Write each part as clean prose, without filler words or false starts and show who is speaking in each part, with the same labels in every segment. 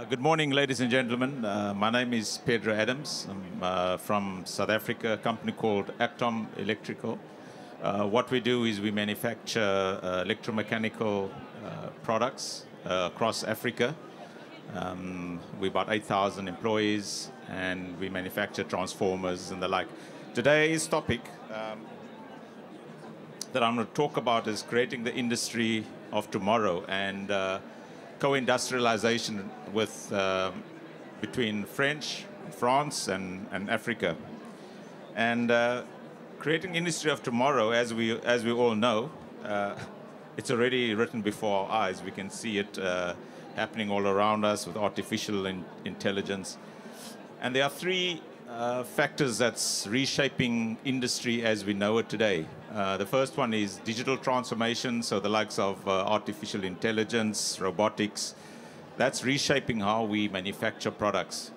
Speaker 1: Good morning, ladies and gentlemen. My name is Pedro Adams. I'm from South Africa, a company called Actom Electrical. What we do is we manufacture electromechanical products across Africa. We're about 8,000 employees, and we manufacture transformers and the like. Today's topic that I'm going to talk about is creating the industry of tomorrow and co-industrialization with between France and Africa. And creating industry of tomorrow, as we all know, it's already written before our eyes. We can see it happening all around us with artificial intelligence. And there are three factors that's reshaping industry as we know it today. The first one is digital transformation, so the likes of artificial intelligence, robotics. That's reshaping how we manufacture products.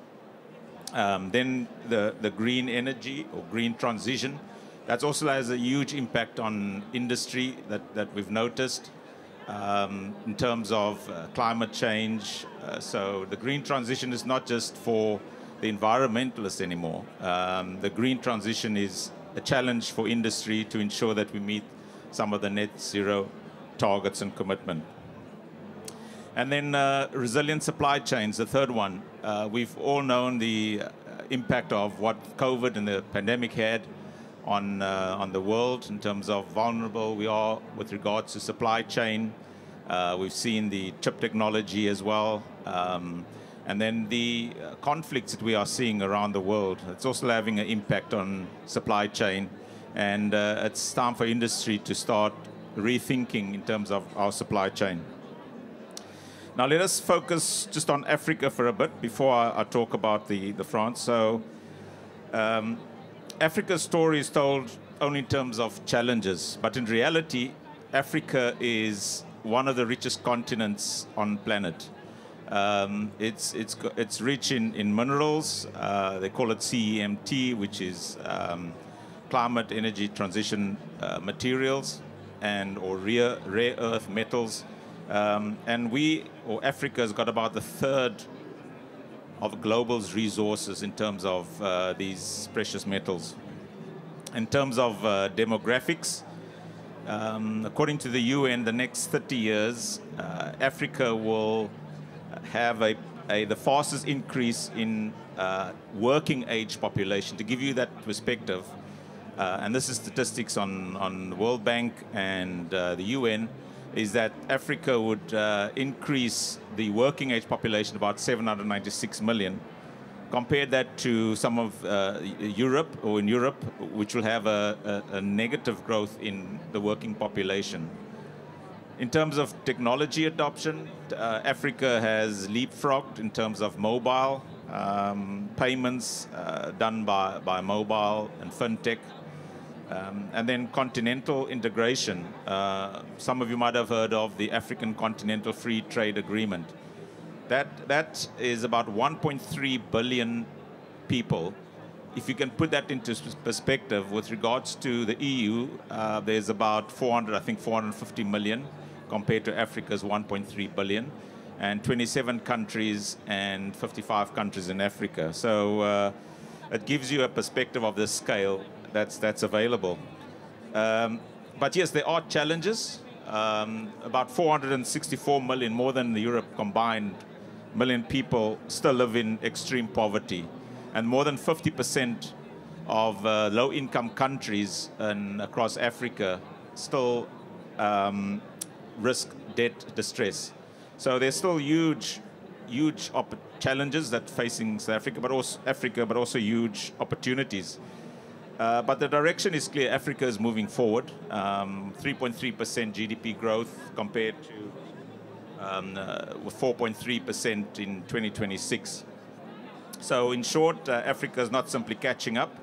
Speaker 1: Then the green energy or green transition. That also has a huge impact on industry that we've noticed in terms of climate change. So the green transition is not just for the environmentalists anymore. The green transition is a challenge for industry to ensure that we meet some of the net zero targets and commitment. And then resilient supply chains, the third one. We've all known the impact of what COVID and the pandemic had on the world in terms of vulnerable we are with regards to supply chain. We've seen the chip technology as well. And then the conflicts that we are seeing around the world, it's also having an impact on supply chain. And it's time for industry to start rethinking in terms of our supply chain. Now let us focus just on Africa for a bit before I talk about the France. So Africa's story is told only in terms of challenges, but in reality, Africa is one of the richest continents on the planet. It's rich in minerals. They call it CEMT, which is climate energy transition materials or rare earth metals. And Africa has got about the third of global's resources in terms of these precious metals. In terms of demographics, according to the UN, the next 30 years, Africa will have the fastest increase in working age population. To give you that perspective, and this is statistics on the World Bank and the UN, is that Africa would increase the working age population about 796 million. Compare that to some of Europe, which will have a negative growth in the working population. In terms of technology adoption, Africa has leapfrogged in terms of mobile payments done by mobile and fintech. And then continental integration. Some of you might have heard of the African Continental Free Trade Agreement. That is about 1.3 billion people. If you can put that into perspective, with regards to the EU, there's about 450 million compared to Africa's 1.3 billion, and 27 countries and 55 countries in Africa. So it gives you a perspective of the scale that's available. But yes, there are challenges. About 464 million, more than the Europe combined, million people still live in extreme poverty. And more than 50% of low-income countries across Africa still risk debt distress. So there's still huge challenges that facing South Africa, but also huge opportunities. But the direction is clear. Africa is moving forward. 3.3% GDP growth compared to 4.3% in 2026. So in short, Africa is not simply catching up.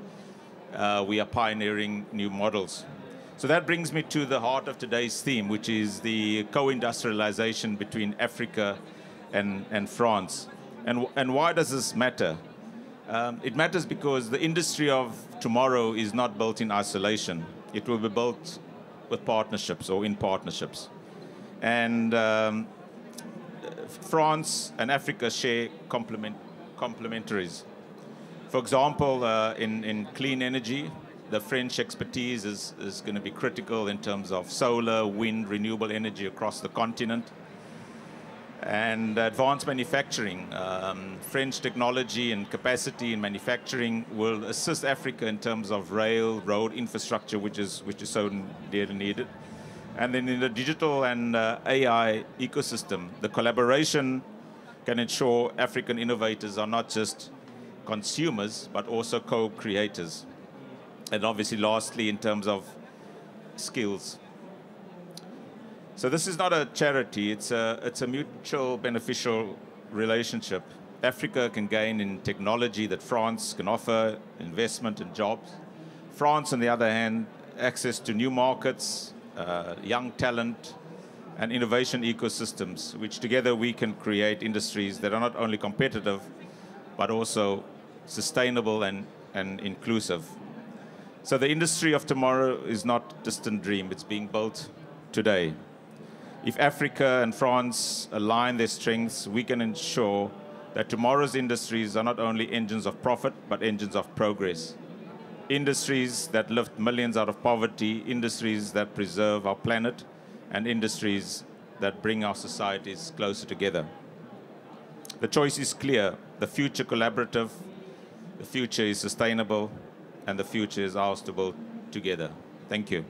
Speaker 1: We are pioneering new models. So that brings me to the heart of today's theme, which is the co-industrialization between Africa and France. And why does this matter? It matters because the industry of tomorrow is not built in isolation. It will be built with partnerships or in partnerships. And France and Africa share complementaries. For example, in clean energy, the French expertise is going to be critical in terms of solar, wind, renewable energy across the continent. And advanced manufacturing, French technology and capacity in manufacturing will assist Africa in terms of rail, road infrastructure, which is so dearly needed. And then in the digital and AI ecosystem, the collaboration can ensure African innovators are not just consumers, but also co-creators. And obviously, lastly, in terms of skills. So this is not a charity, it's a mutual beneficial relationship. Africa can gain in technology that France can offer, investment and jobs. France, on the other hand, access to new markets, young talent, and innovation ecosystems, which together we can create industries that are not only competitive, but also sustainable and inclusive. So the industry of tomorrow is not a distant dream, it's being built today. If Africa and France align their strengths, we can ensure that tomorrow's industries are not only engines of profit, but engines of progress. Industries that lift millions out of poverty, industries that preserve our planet, and industries that bring our societies closer together. The choice is clear. The future collaborative, the future is sustainable, and the future is ours to build together. Thank you.